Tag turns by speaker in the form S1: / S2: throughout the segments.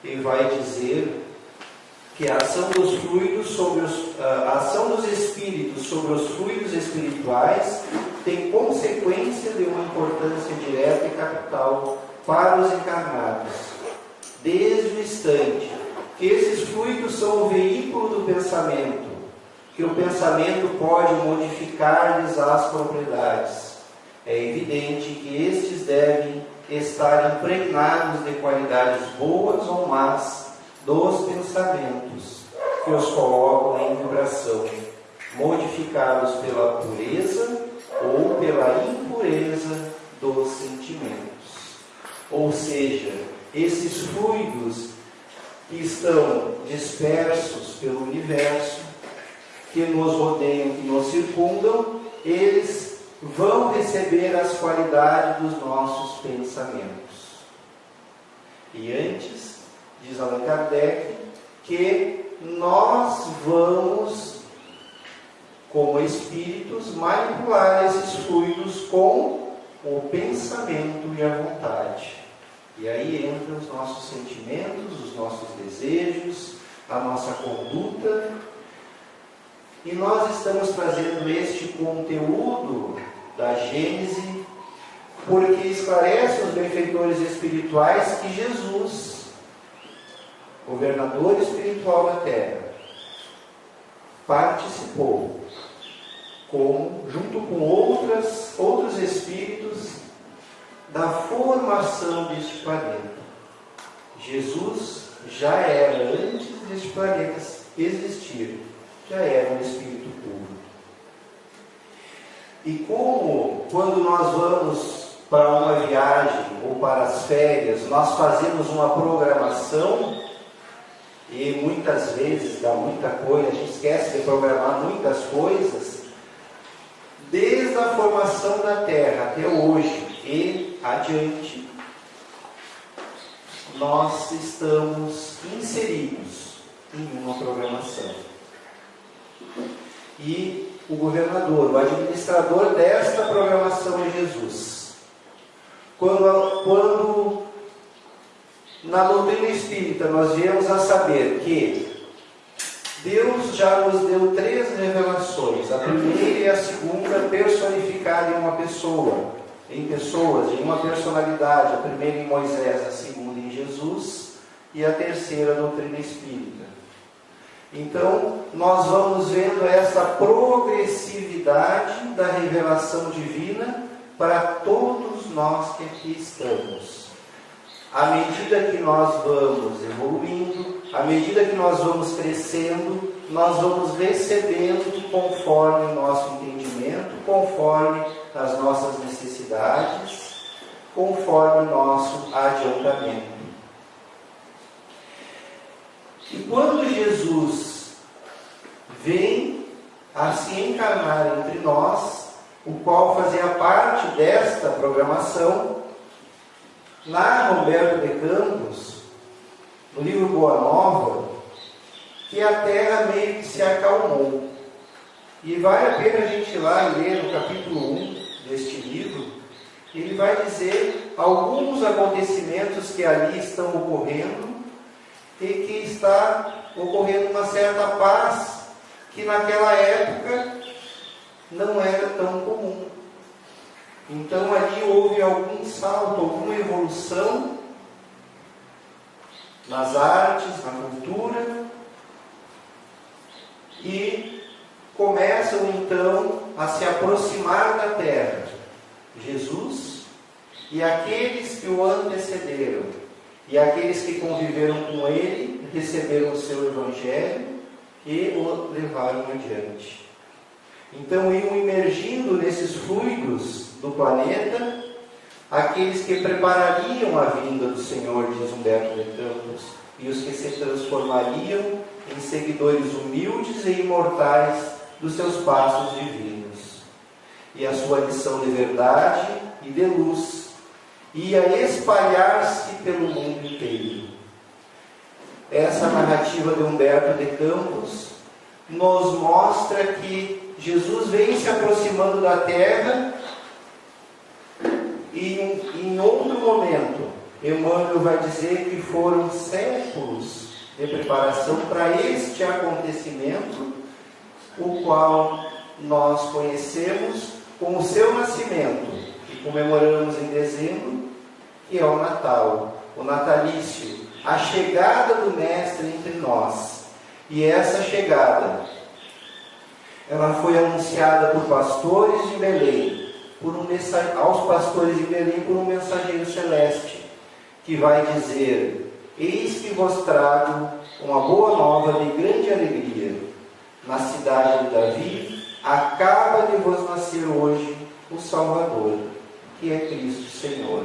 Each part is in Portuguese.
S1: ele vai dizer que a ação dos fluidos a ação dos espíritos sobre os fluidos espirituais tem consequência de uma importância direta e capital para os encarnados, desde o instante que esses fluidos são o veículo do pensamento, que o pensamento pode modificar-lhes as propriedades. É evidente que estes devem estar impregnados de qualidades boas ou más dos pensamentos, que os colocam em vibração, modificados pela pureza ou pela impureza dos sentimentos. Ou seja, esses fluidos que estão dispersos pelo universo, que nos rodeiam, que nos circundam, eles vão receber as qualidades dos nossos pensamentos. E antes, diz Allan Kardec, que nós vamos, como espíritos, manipular esses fluidos com o pensamento e a vontade. E aí entram os nossos sentimentos, os nossos desejos, a nossa conduta. E nós estamos trazendo este conteúdo da Gênese porque esclarece os benfeitores espirituais que Jesus, governador espiritual da Terra, participou junto com outros espíritos da formação deste planeta. Jesus já era, antes deste planeta existir, já era um espírito puro. E como quando nós vamos para uma viagem ou para as férias, nós fazemos uma programação e muitas vezes dá muita coisa, a gente esquece de programar muitas coisas, desde a formação da Terra até hoje e adiante, nós estamos inseridos em uma programação. E o governador, o administrador desta programação é Jesus. Quando na doutrina espírita nós viemos a saber que Deus já nos deu 3 revelações, a primeira e a segunda personificada em uma pessoa, em uma personalidade, a primeira em Moisés, a segunda em Jesus e a terceira a doutrina espírita. Então, nós vamos vendo essa progressividade da revelação divina para todos nós que aqui estamos. À medida que nós vamos evoluindo, à medida que nós vamos crescendo, nós vamos recebendo conforme o nosso entendimento, conforme as nossas necessidades, conforme o nosso adiantamento. E quando Jesus vem a se encarnar entre nós, o qual fazia parte desta programação, narra Humberto de Campos, no livro Boa Nova, que a Terra meio que se acalmou. E vale a pena a gente ir lá e ler no capítulo 1 deste livro, ele vai dizer alguns acontecimentos que ali estão ocorrendo e que está ocorrendo uma certa paz que naquela época não era tão comum. Então ali houve algum salto, alguma evolução nas artes, na cultura, e começam então a se aproximar da Terra Jesus e aqueles que o antecederam, e aqueles que conviveram com ele, receberam o seu Evangelho e o levaram adiante. Então iam emergindo nesses fluidos do planeta aqueles que preparariam a vinda do Senhor, diz Humberto de Campos, e os que se transformariam em seguidores humildes e imortais dos seus passos divinos. E a sua lição de verdade e de luz ia espalhar-se pelo mundo inteiro. Essa narrativa de Humberto de Campos nos mostra que Jesus vem se aproximando da Terra e em outro momento Emmanuel vai dizer que foram séculos de preparação para este acontecimento, o qual nós conhecemos com o seu nascimento, que comemoramos em dezembro, que é o Natal, o natalício, a chegada do Mestre entre nós. E essa chegada, ela foi anunciada por pastores de Belém, aos pastores de Belém por um mensageiro celeste, que vai dizer: eis que vos trago uma boa nova de grande alegria. Na cidade de Davi, acaba de vos nascer hoje o Salvador, que é Cristo Senhor.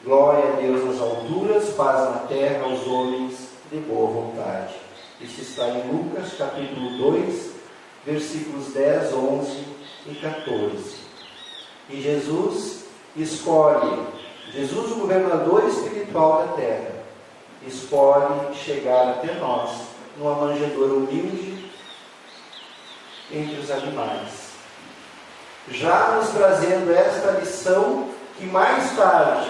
S1: Glória a Deus nas alturas, paz na terra aos homens de boa vontade. Isso está em Lucas capítulo 2, versículos 10, 11 e 14. E Jesus escolhe, Jesus, o governador espiritual da terra, escolhe chegar até nós numa manjedoura humilde entre os animais, já nos trazendo esta lição que mais tarde,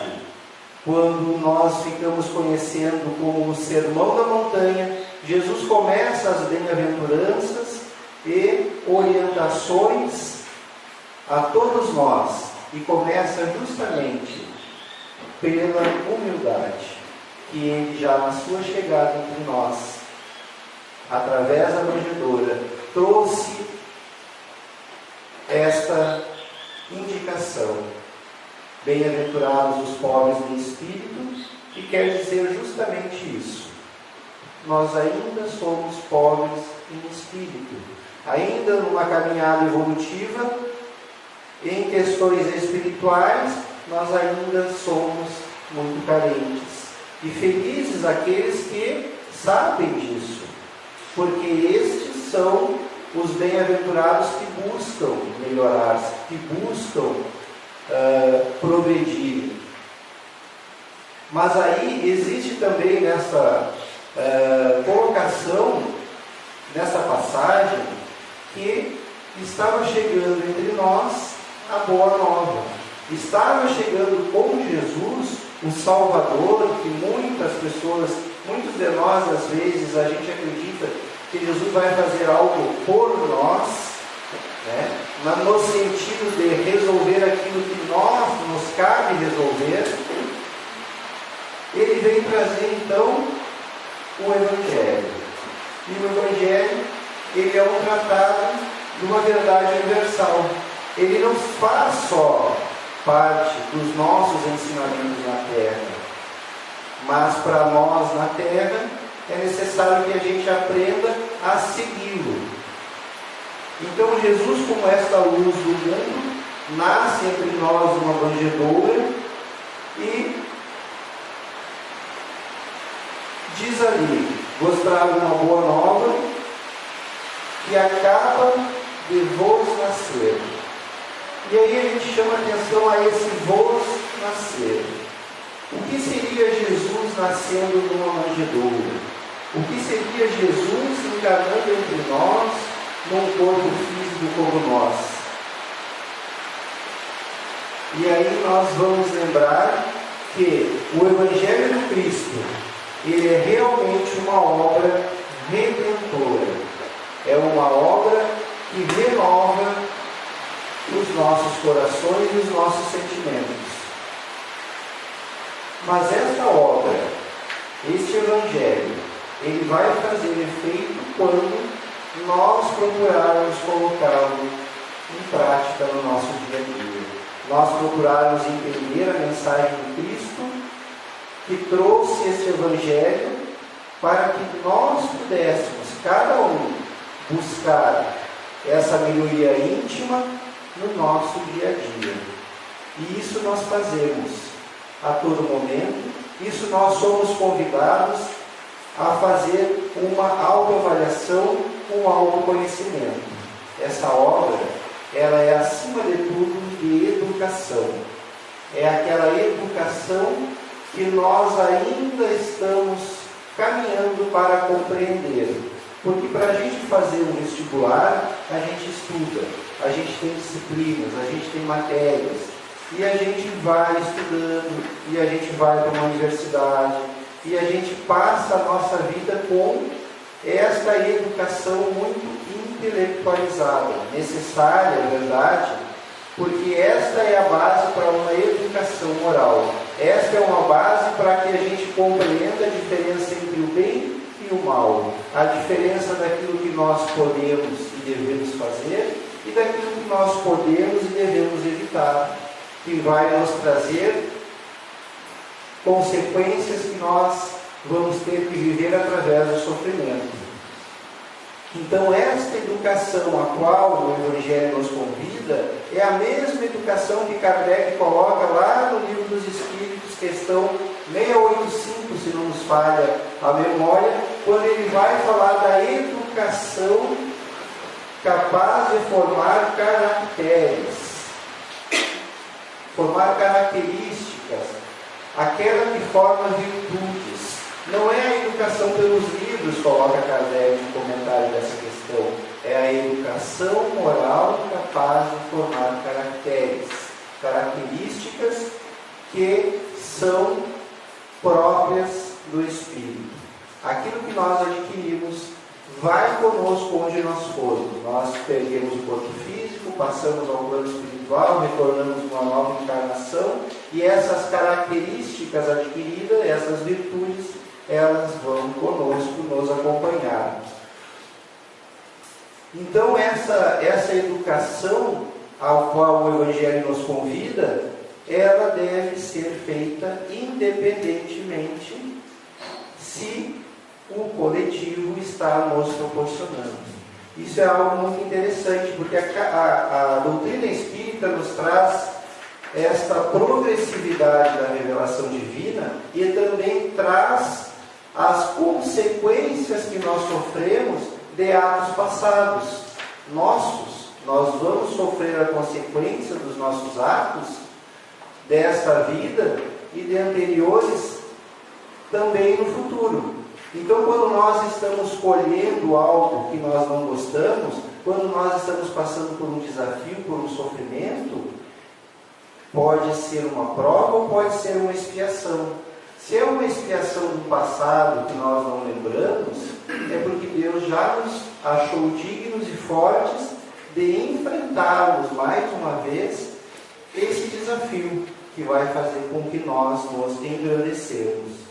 S1: quando nós ficamos conhecendo como o Sermão da Montanha, Jesus começa as bem-aventuranças e orientações a todos nós, e começa justamente pela humildade, que ele já na sua chegada entre nós, através da manjedoura, trouxe esta indicação: bem-aventurados os pobres de espírito, que quer dizer justamente isso. Nós ainda somos pobres em espírito, ainda numa caminhada evolutiva, em questões espirituais, nós ainda somos muito carentes. E felizes aqueles que sabem disso, porque estes são os bem-aventurados que buscam melhorar-se, que buscam progredir. Mas aí existe também nessa colocação, nessa passagem, que estava chegando entre nós a boa nova. Estava chegando com Jesus, o Salvador, que muitas pessoas, muitos de nós, às vezes, a gente acredita que Jesus vai fazer algo por nós, né? No sentido de resolver aquilo que nos cabe resolver. Ele vem trazer, então, o Evangelho. E o Evangelho, ele é um tratado de uma verdade universal. Ele não faz só parte dos nossos ensinamentos na Terra, mas para nós na Terra é necessário que a gente aprenda a segui-lo. Então Jesus, como esta luz do mundo, nasce entre nós uma manjedoura e diz ali: vos trago uma boa nova que acaba de vos nascer. E aí a gente chama atenção a esse vos nascer. O que seria Jesus nascendo numa manjedoura? O que seria Jesus encarnando entre nós num corpo físico como nós? E aí nós vamos lembrar que o Evangelho do Cristo, ele é realmente uma obra redentora. É uma obra que renova os nossos corações e os nossos sentimentos. Mas esta obra, este Evangelho, ele vai fazer efeito quando nós procurarmos colocá-lo em prática no nosso dia a dia. Nós procurarmos entender a mensagem do Cristo, que trouxe este Evangelho, para que nós pudéssemos, cada um, buscar essa melhoria íntima no nosso dia a dia. E isso nós fazemos a todo momento. Isso nós somos convidados a fazer uma autoavaliação com autoconhecimento. Essa obra, ela é acima de tudo de educação. É aquela educação que nós ainda estamos caminhando para compreender. Porque para a gente fazer um vestibular, a gente estuda, a gente tem disciplinas, a gente tem matérias. e a gente vai estudando, e a gente vai para uma universidade, e a gente passa a nossa vida com esta educação muito intelectualizada, necessária, é verdade, porque esta é a base para uma educação moral. Esta é uma base para que a gente compreenda a diferença entre o bem e o mal, a diferença daquilo que nós podemos e devemos fazer e daquilo que nós podemos e devemos evitar, que vai nos trazer consequências que nós vamos ter que viver através do sofrimento. Então, esta educação a qual o Evangelho nos convida é a mesma educação que Kardec coloca lá no Livro dos Espíritos, questão 685, se não nos falha a memória, quando ele vai falar da educação capaz de formar caracteres, formar características, aquela que forma virtudes. Não é a educação pelos livros, coloca Kardec no comentário dessa questão, é a educação moral capaz de formar características que são próprias do Espírito. Aquilo que nós adquirimos vai conosco onde nós formos. Nós perdemos o corpo físico, passamos ao plano espiritual, retornamos numa nova encarnação, e essas características adquiridas, essas virtudes, elas vão conosco nos acompanhar. Então, essa educação ao qual o Evangelho nos convida, ela deve ser feita independentemente se o coletivo está nos proporcionando. Isso é algo muito interessante, porque a doutrina espírita nos traz esta progressividade da revelação divina e também traz as consequências que nós sofremos de atos passados nossos. Nós vamos sofrer a consequência dos nossos atos desta vida e de anteriores também no futuro. Então, quando nós estamos colhendo algo que nós não gostamos, quando nós estamos passando por um desafio, por um sofrimento, pode ser uma prova ou pode ser uma expiação. Se é uma expiação do passado que nós não lembramos, é porque Deus já nos achou dignos e fortes de enfrentarmos mais uma vez esse desafio que vai fazer com que nós nos engrandecemos.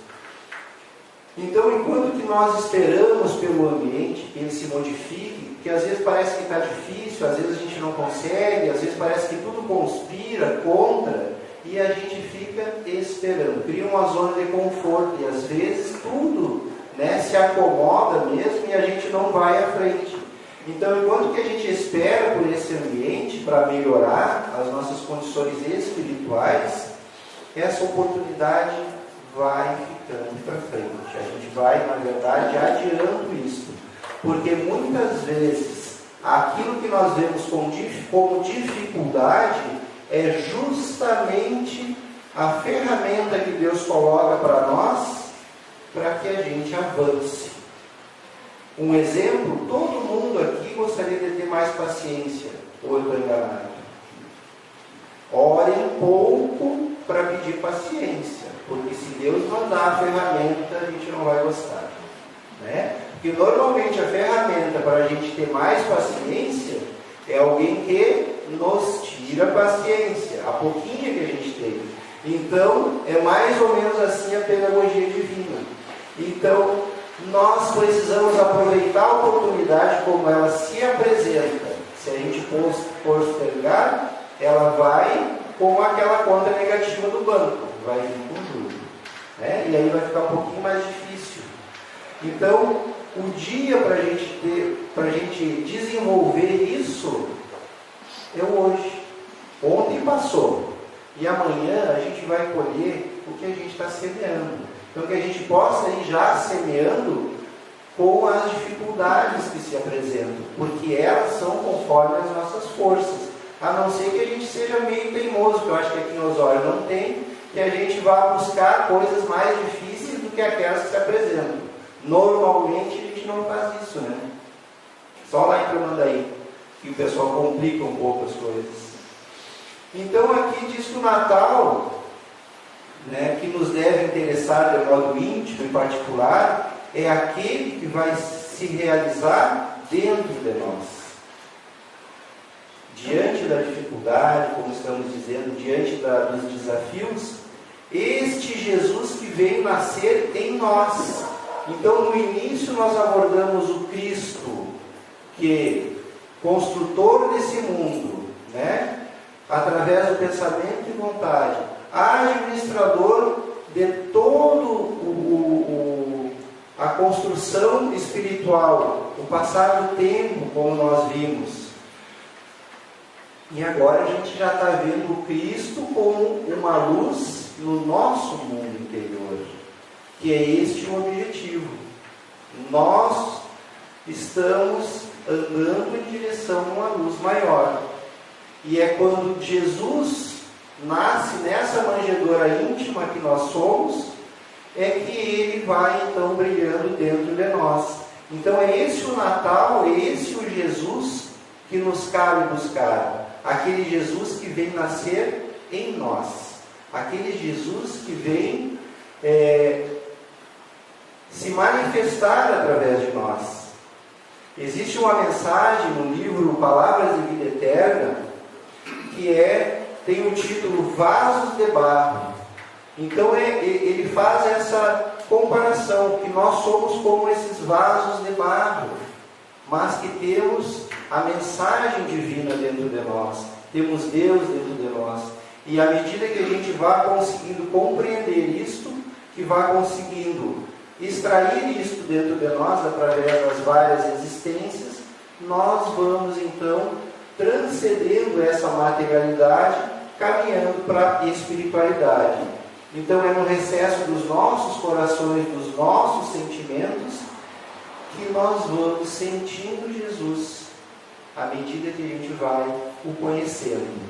S1: Então, enquanto que nós esperamos pelo ambiente que ele se modifique, que às vezes parece que está difícil, às vezes a gente não consegue, às vezes parece que tudo conspira contra, e a gente fica esperando, cria uma zona de conforto, e às vezes tudo se acomoda mesmo e a gente não vai à frente. Então, enquanto que a gente espera por esse ambiente para melhorar as nossas condições espirituais, essa oportunidade vai ficando para frente. A gente vai, na verdade, adiando isso. Porque muitas vezes, aquilo que nós vemos como dificuldade é justamente a ferramenta que Deus coloca para nós, para que a gente avance. Um exemplo, todo mundo aqui gostaria de ter mais paciência, ou eu estou enganado? Ore um pouco para pedir paciência, porque se Deus mandar a ferramenta, a gente não vai gostar, né? Porque normalmente a ferramenta para a gente ter mais paciência é alguém que nos tira a paciência, a pouquinha que a gente tem. Então, é mais ou menos assim a pedagogia divina. Então, nós precisamos aproveitar a oportunidade como ela se apresenta. Se a gente postergar, ela vai com aquela conta negativa do banco, vai vir com juros, né? E aí vai ficar um pouquinho mais difícil. Então, o dia para a gente desenvolver isso é hoje. Ontem passou, e amanhã a gente vai colher o que a gente está semeando. Então, que a gente possa ir já semeando com as dificuldades que se apresentam, porque elas são conforme as nossas forças. A não ser que a gente seja meio teimoso, que eu acho que aqui em Osório não tem, que a gente vá buscar coisas mais difíceis do que aquelas que se apresentam. Normalmente a gente não faz isso, né? Só lá em Tramandaí, que o pessoal complica um pouco as coisas. Então aqui diz que o Natal, né, que nos deve interessar de modo íntimo e particular, é aquele que vai se realizar dentro de nós. Diante da dificuldade, como estamos dizendo, diante dos desafios, este Jesus que veio nascer em nós. Então, no início, nós abordamos o Cristo, que construtor desse mundo, né? Através do pensamento e vontade, administrador de todo a construção espiritual, o passar do tempo, como nós vimos. E agora a gente já está vendo o Cristo como uma luz no nosso mundo interior, que é este o objetivo. Nós estamos andando em direção a uma luz maior. E é quando Jesus nasce nessa manjedoura íntima que nós somos, é que ele vai então brilhando dentro de nós. Então é esse o Natal, é esse o Jesus que nos cabe buscar. Aquele Jesus que vem nascer em nós. Aquele Jesus que vem se manifestar através de nós. Existe uma mensagem no livro Palavras de Vida Eterna, que tem o título Vasos de Barro. Então ele faz essa comparação, que nós somos como esses vasos de barro, mas que temos a mensagem divina dentro de nós, temos Deus dentro de nós. E à medida que a gente vá conseguindo compreender isto, que vá conseguindo extrair isto dentro de nós, através das várias existências, nós vamos então transcendendo essa materialidade, caminhando para a espiritualidade. Então é no recesso dos nossos corações, dos nossos sentimentos, que nós vamos sentindo Jesus, à medida que a gente vai o conhecendo.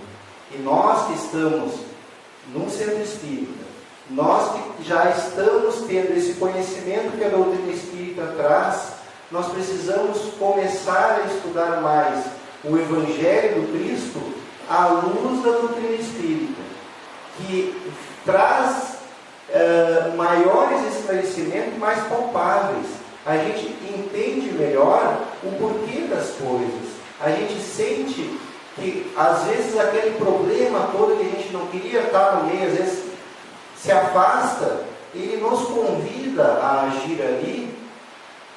S1: E nós que estamos num centro espírita, nós que já estamos tendo esse conhecimento que a doutrina espírita traz, nós precisamos começar a estudar mais o Evangelho do Cristo à luz da doutrina espírita, que traz maiores esclarecimentos, mais palpáveis. A gente entende melhor o porquê das coisas. A gente sente que às vezes aquele problema todo que a gente não queria estar no meio, às vezes se afasta, ele nos convida a agir ali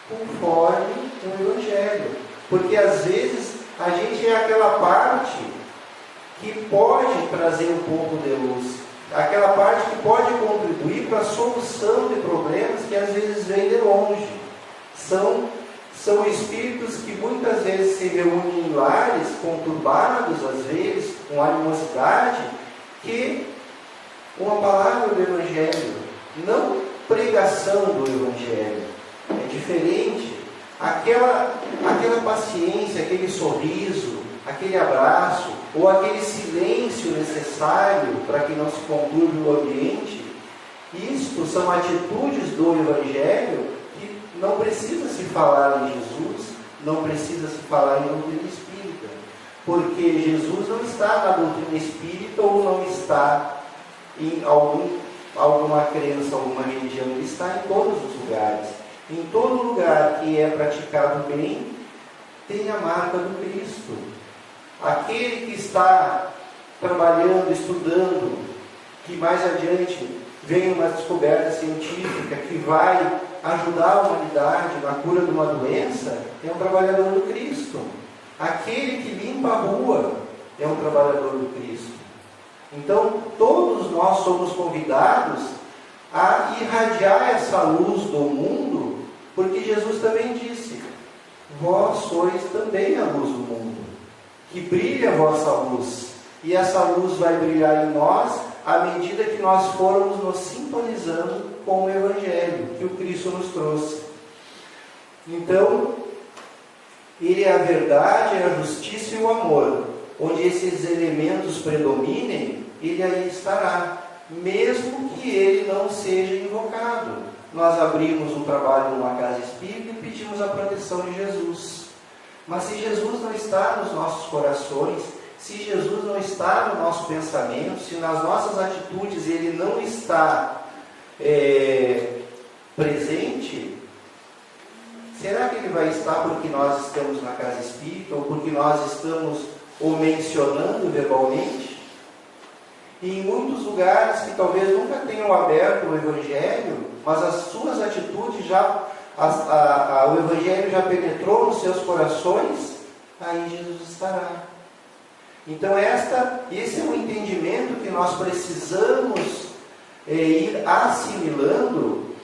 S1: conforme o Evangelho. Porque às vezes a gente é aquela parte que pode trazer um pouco de luz, aquela parte que pode contribuir para a solução de problemas que às vezes vêm de longe. São espíritos que muitas vezes se reúnem em lares conturbados, às vezes, com animosidade, que uma palavra do Evangelho, não pregação do Evangelho, é diferente. Aquela paciência, aquele sorriso, aquele abraço, ou aquele silêncio necessário para que não se conturbe o ambiente, isto são atitudes do Evangelho que não precisa se falar em Jesus, não precisa se falar em doutrina espírita, porque Jesus não está na doutrina espírita ou não está em alguma crença, alguma religião, ele está em todos os lugares. Em todo lugar que é praticado bem, tem a marca do Cristo. Aquele que está trabalhando, estudando, que mais adiante vem uma descoberta científica que vai ajudar a humanidade na cura de uma doença, é um trabalhador do Cristo. Aquele que limpa a rua é um trabalhador do Cristo. Então, todos nós somos convidados a irradiar essa luz do mundo, porque Jesus também disse: vós sois também a luz do mundo, que brilha a vossa luz, e essa luz vai brilhar em nós à medida que nós formos nos sintonizando com o Evangelho que o Cristo nos trouxe. Então, ele é a verdade, é a justiça e o amor. Onde esses elementos predominem, ele aí estará, mesmo que ele não seja invocado. Nós abrimos um trabalho numa casa espírita e pedimos a proteção de Jesus. Mas se Jesus não está nos nossos corações, Se Jesus não está no nosso pensamento, se nas nossas atitudes Ele não está presente, será que Ele vai estar porque nós estamos na casa espírita, ou porque nós estamos o mencionando verbalmente? E em muitos lugares que talvez nunca tenham aberto o Evangelho, mas as suas atitudes o Evangelho já penetrou nos seus corações, aí Jesus estará. Então esse é um entendimento que nós precisamos ir assimilando,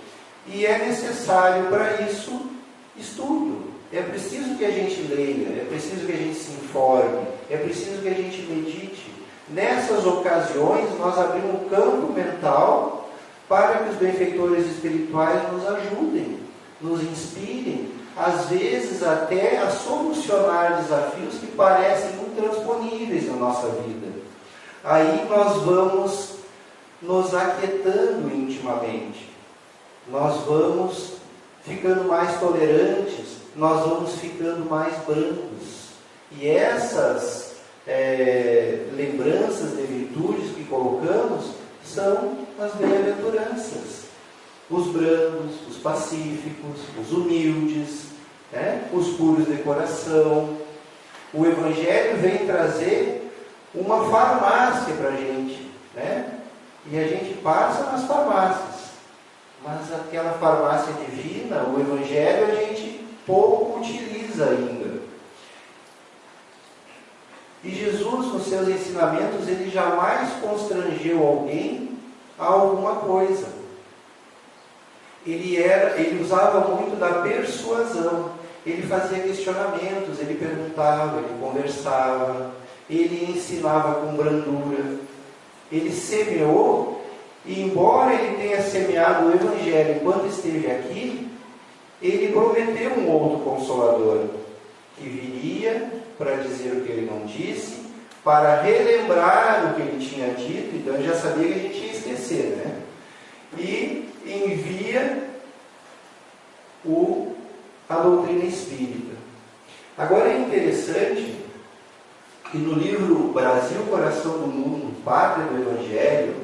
S1: e é necessário para isso estudo. É preciso que a gente leia, é preciso que a gente se informe, é preciso que a gente medite. Nessas ocasiões nós abrimos um campo mental para que os benfeitores espirituais nos ajudem, nos inspirem, às vezes até a solucionar desafios que parecem intransponíveis na nossa vida. Aí nós vamos nos aquietando intimamente, nós vamos ficando mais tolerantes, nós vamos ficando mais brandos. E essas lembranças de virtudes que colocamos são as bem-aventuranças. Os brandos, os pacíficos, os humildes, os puros de coração. O Evangelho vem trazer uma farmácia para a gente, e a gente passa nas farmácias, mas aquela farmácia divina, o Evangelho, a gente pouco utiliza ainda. E Jesus, nos seus ensinamentos, ele jamais constrangeu alguém a alguma coisa. Ele usava muito da persuasão. Ele fazia questionamentos, ele perguntava, ele conversava, ele ensinava com brandura. Ele semeou, e embora ele tenha semeado o Evangelho enquanto esteve aqui, ele prometeu um outro Consolador, que viria para dizer o que ele não disse, para relembrar o que ele tinha dito. Então ele já sabia que a gente ia esquecer, E envia a doutrina espírita. Agora é interessante que no livro Brasil, Coração do Mundo, Pátria do Evangelho,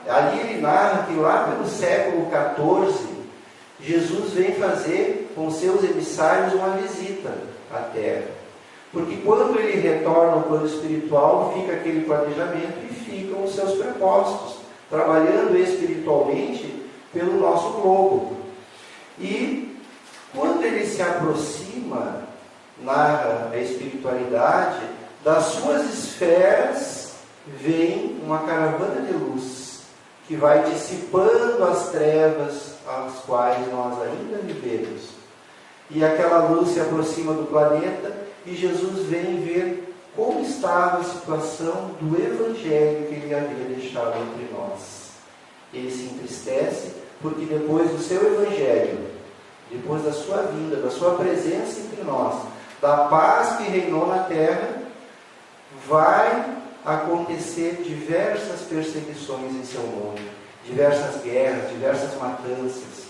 S1: ali ele narra que lá pelo século XIV, Jesus vem fazer com seus emissários uma visita à Terra. Porque quando ele retorna ao plano espiritual, fica aquele planejamento e ficam os seus propósitos, trabalhando espiritualmente pelo nosso globo. E quando ele se aproxima, narra a espiritualidade, das suas esferas vem uma caravana de luz, que vai dissipando as trevas às quais nós ainda vivemos. E aquela luz se aproxima do planeta, e Jesus vem ver como estava a situação do Evangelho que ele havia deixado entre nós. Ele se entristece, porque depois do seu Evangelho, depois da sua vinda, da sua presença entre nós, da paz que reinou na terra, vai acontecer diversas perseguições em seu nome, diversas guerras, diversas matanças.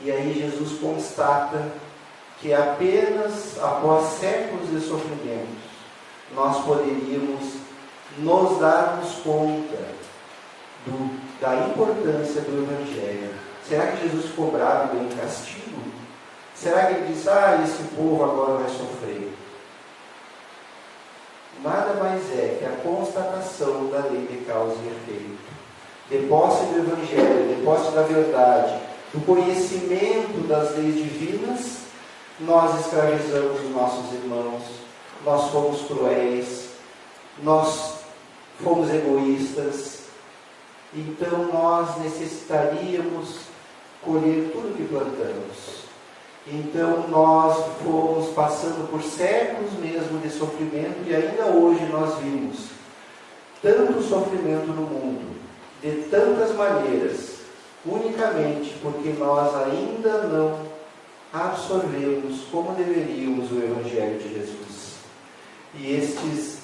S1: E aí Jesus constata que apenas após séculos de sofrimentos nós poderíamos nos darmos conta da importância do Evangelho. Será que Jesus ficou bravo e deu um castigo? Será que ele disse, esse povo agora vai sofrer? Nada mais é que a constatação da lei de causa e efeito, de posse do Evangelho, de posse da verdade, do conhecimento das leis divinas. Nós escravizamos os nossos irmãos, nós fomos cruéis, nós fomos egoístas, então nós necessitaríamos colher tudo que plantamos. Então nós fomos passando por séculos mesmo de sofrimento, e ainda hoje nós vimos tanto sofrimento no mundo, de tantas maneiras, unicamente porque nós ainda não absorvemos como deveríamos o Evangelho de Jesus. E estes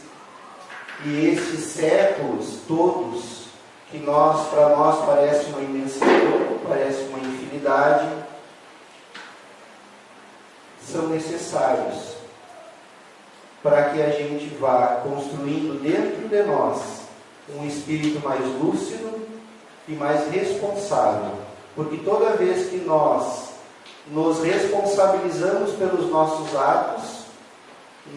S1: séculos todos, que para nós parece uma imensidão, parece uma infinidade, são necessários para que a gente vá construindo dentro de nós um espírito mais lúcido e mais responsável. Porque toda vez que nós nos responsabilizamos pelos nossos atos,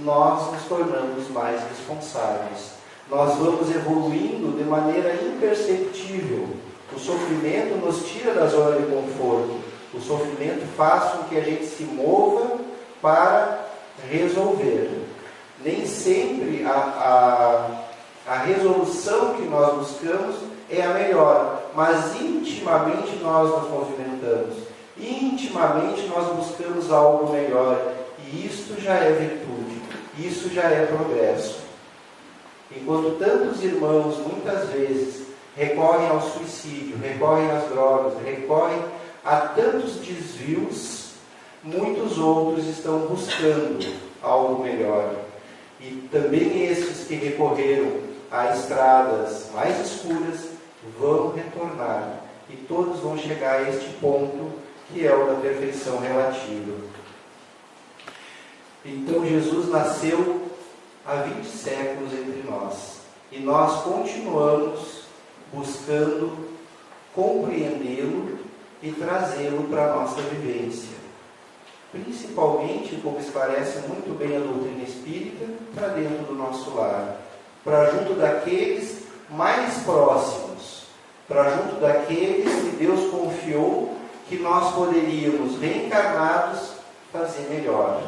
S1: nós nos tornamos mais responsáveis. Nós vamos evoluindo de maneira imperceptível. O sofrimento nos tira da zona de conforto. O sofrimento faz com que a gente se mova para resolver. Nem sempre a resolução que nós buscamos é a melhor, mas intimamente nós nos movimentamos. Intimamente nós buscamos algo melhor. E isto já é virtude. Isso já é progresso. Enquanto tantos irmãos, muitas vezes, recorrem ao suicídio, recorrem às drogas, recorrem a tantos desvios, muitos outros estão buscando algo melhor. E também esses que recorreram a estradas mais escuras vão retornar. E todos vão chegar a este ponto que é o da perfeição relativa. Então Jesus nasceu há 20 séculos entre nós. E nós continuamos buscando compreendê-lo e trazê-lo para a nossa vivência. Principalmente, como esclarece muito bem a doutrina espírita, para dentro do nosso lar. Para junto daqueles mais próximos. Para junto daqueles que Deus confiou que nós poderíamos, reencarnados, fazer melhor.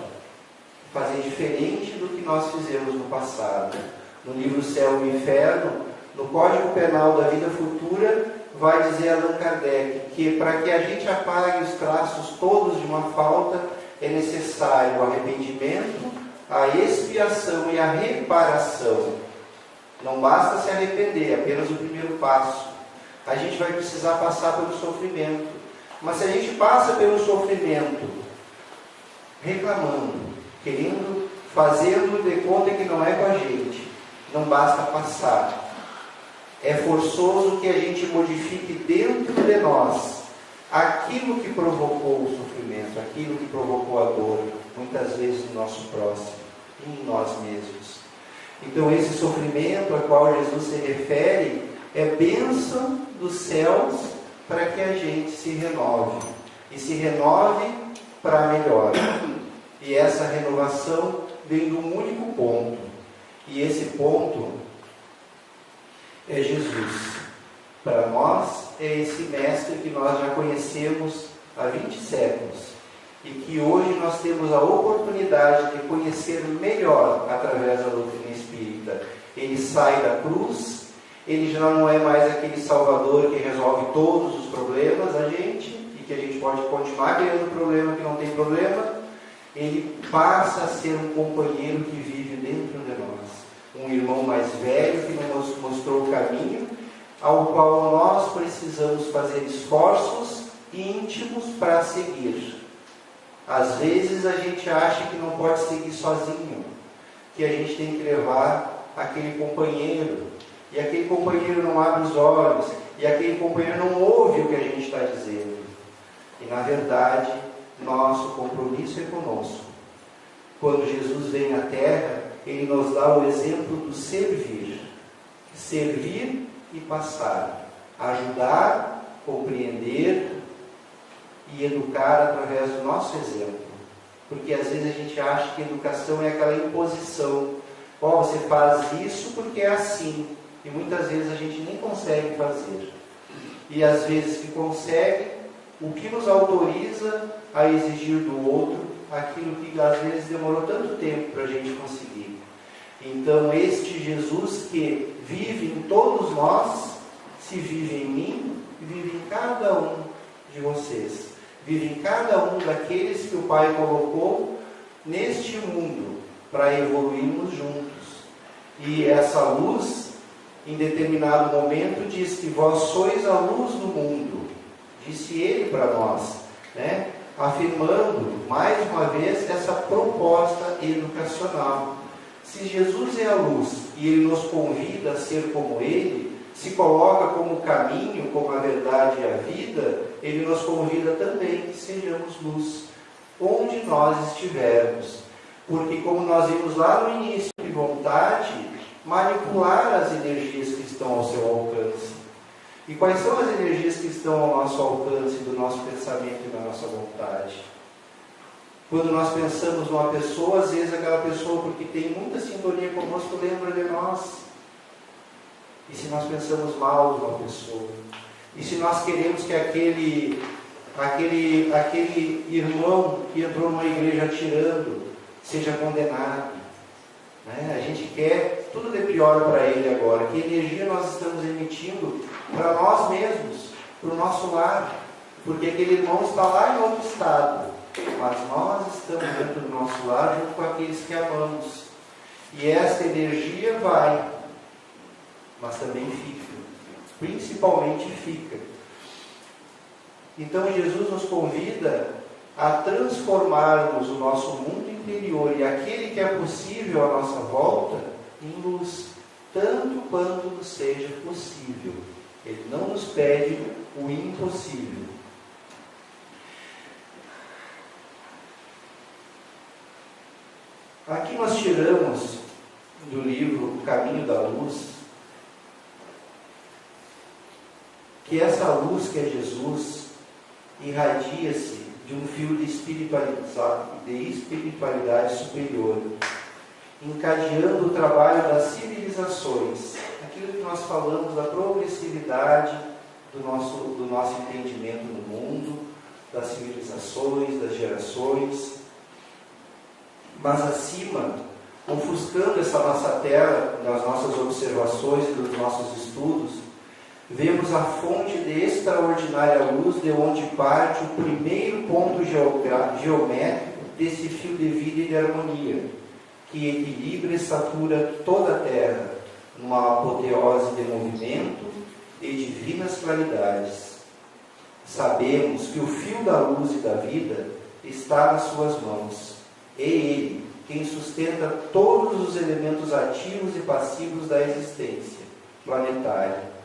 S1: Fazer diferente do que nós fizemos no passado. No livro Céu e Inferno, no Código Penal da Vida Futura, vai dizer Allan Kardec que para que a gente apague os traços todos de uma falta, é necessário o arrependimento, a expiação e a reparação. Não basta se arrepender, é apenas o primeiro passo. A gente vai precisar passar pelo sofrimento. Mas se a gente passa pelo sofrimento reclamando, querendo, fazendo de conta que não é com a gente, não basta passar. É forçoso que a gente modifique dentro de nós aquilo que provocou o sofrimento, aquilo que provocou a dor, muitas vezes no nosso próximo, em nós mesmos. Então esse sofrimento a qual Jesus se refere é bênção dos céus para que a gente se renove. E se renove para melhor. E essa renovação vem de um único ponto. E esse ponto é Jesus. Para nós, é esse mestre que nós já conhecemos há 20 séculos. E que hoje nós temos a oportunidade de conhecer melhor através da doutrina espírita. Ele sai da cruz, ele já não é mais aquele salvador que resolve todos os problemas da gente, e que a gente pode continuar criando problema que não tem problema. Ele passa a ser um companheiro que vive dentro de nós. Um irmão mais velho que nos mostrou o caminho, ao qual nós precisamos fazer esforços íntimos para seguir. Às vezes a gente acha que não pode seguir sozinho, que a gente tem que levar aquele companheiro, e aquele companheiro não abre os olhos, e aquele companheiro não ouve o que a gente está dizendo. E na verdade, nosso compromisso é conosco. Quando Jesus vem à Terra, Ele nos dá o exemplo do servir. Servir e passar. Ajudar, compreender e educar através do nosso exemplo. Porque às vezes a gente acha que educação é aquela imposição. Você faz isso porque é assim. E muitas vezes a gente nem consegue fazer. E às vezes que consegue, o que nos autoriza a exigir do outro aquilo que às vezes demorou tanto tempo para a gente conseguir. Então este Jesus que vive em todos nós, se vive em mim, vive em cada um de vocês. Vive em cada um daqueles que o Pai colocou neste mundo para evoluirmos juntos. E essa luz, em determinado momento, diz que vós sois a luz do mundo. Disse Ele para nós, né? Afirmando mais uma vez essa proposta educacional. Se Jesus é a luz e Ele nos convida a ser como Ele, se coloca como o caminho, como a verdade e a vida, Ele nos convida também que sejamos luz, onde nós estivermos. Porque, como nós vimos lá no início, de vontade, manipular as energias que estão ao seu alcance. E quais são as energias que estão ao nosso alcance, do nosso pensamento e da nossa vontade? Quando nós pensamos numa pessoa, às vezes aquela pessoa, porque tem muita sintonia conosco, lembra de nós. E se nós pensamos mal de uma pessoa? E se nós queremos que aquele irmão que entrou numa igreja atirando seja condenado? Né? A gente quer tudo de pior para ele agora. Que energia nós estamos emitindo para nós mesmos, para o nosso lar? Porque aquele irmão está lá em outro estado, mas nós estamos dentro do nosso lar junto com aqueles que amamos. E esta energia vai, mas também fica. Principalmente fica. Então Jesus nos convida a transformarmos o nosso mundo interior e aquele que é possível à nossa volta em luz, tanto quanto nos seja possível. Ele não nos pede o impossível. Aqui nós tiramos do livro O Caminho da Luz que essa luz que é Jesus irradia-se de um fio de espiritualidade superior, encadeando o trabalho das civilizações, aquilo que nós falamos da progressividade do nosso entendimento no mundo, das civilizações, das gerações, mas acima, ofuscando essa nossa tela, das nossas observações e dos nossos estudos, vemos a fonte de extraordinária luz de onde parte o primeiro ponto geométrico desse fio de vida e de harmonia, que equilibra e satura toda a Terra, numa apoteose de movimento e divinas claridades. Sabemos que o fio da luz e da vida está nas suas mãos. É Ele quem sustenta todos os elementos ativos e passivos da existência planetária.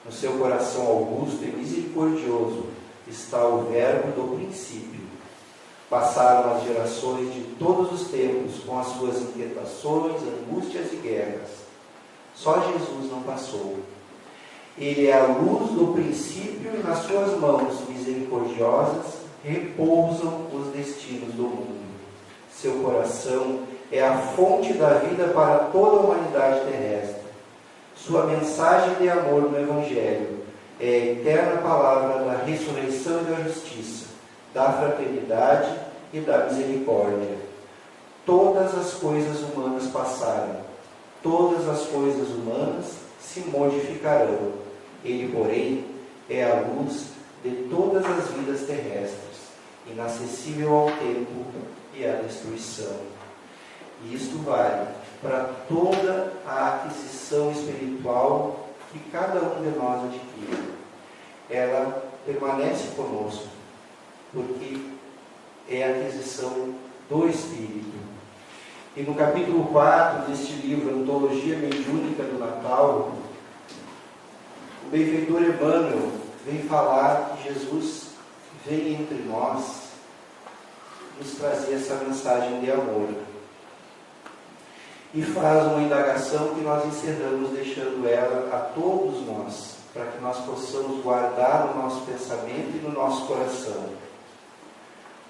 S1: No seu coração augusto e misericordioso está o verbo do princípio. Passaram as gerações de todos os tempos com as suas inquietações, angústias e guerras. Só Jesus não passou. Ele é a luz do princípio e nas suas mãos misericordiosas repousam os destinos do mundo. Seu coração é a fonte da vida para toda a humanidade terrestre. Sua mensagem de amor no Evangelho é a eterna palavra da ressurreição e da justiça, da fraternidade e da misericórdia. Todas as coisas humanas passaram, todas as coisas humanas se modificarão. Ele, porém, é a luz de todas as vidas terrestres, inacessível ao tempo e à destruição. E isto vale para toda a aquisição espiritual que cada um de nós adquire. Ela permanece conosco, porque é a aquisição do Espírito. E no capítulo 4 deste livro, Antologia Mediúnica do Natal, o benfeitor Emmanuel vem falar que Jesus vem entre nós nos trazer essa mensagem de amor. E faz uma indagação que nós encerramos deixando ela a todos nós, para que nós possamos guardar no nosso pensamento e no nosso coração.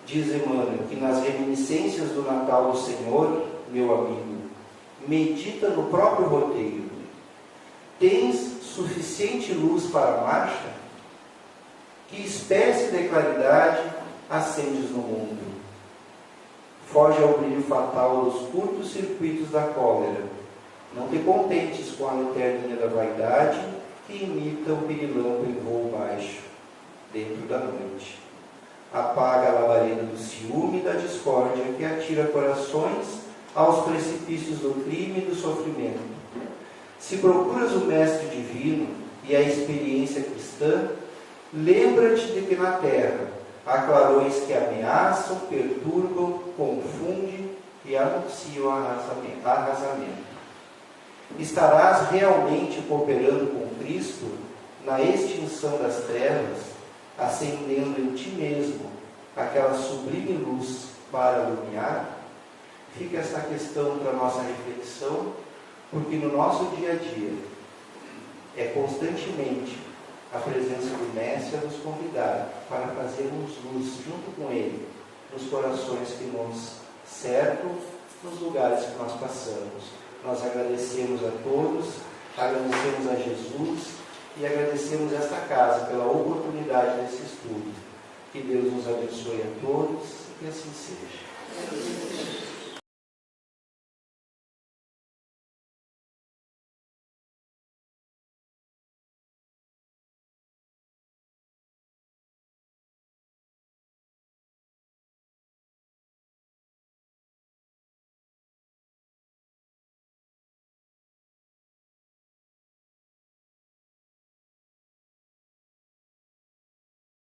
S1: Diz Emmanuel que nas reminiscências do Natal do Senhor, meu amigo, medita no próprio roteiro. Tens suficiente luz para a marcha? Que espécie de claridade acendes no mundo? Foge ao brilho fatal dos curtos circuitos da cólera. Não te contentes com a lanterninha da vaidade que imita o pirilampo em voo baixo, dentro da noite. Apaga a labareda do ciúme e da discórdia que atira corações aos precipícios do crime e do sofrimento. Se procuras o Mestre Divino e a experiência cristã, lembra-te de que na terra há clarões que ameaçam, perturbam, confundem e anunciam arrasamento. Estarás realmente cooperando com Cristo na extinção das trevas, acendendo em ti mesmo aquela sublime luz para iluminar? fica essa questão para a nossa reflexão, porque no nosso dia a dia é constantemente a presença do Mestre a nos convidar para fazermos luz junto com Ele nos corações que nos cercam, nos lugares que nós passamos. Nós agradecemos a todos, agradecemos a Jesus e agradecemos esta casa pela oportunidade desse estudo. Que Deus nos abençoe a todos e que assim seja.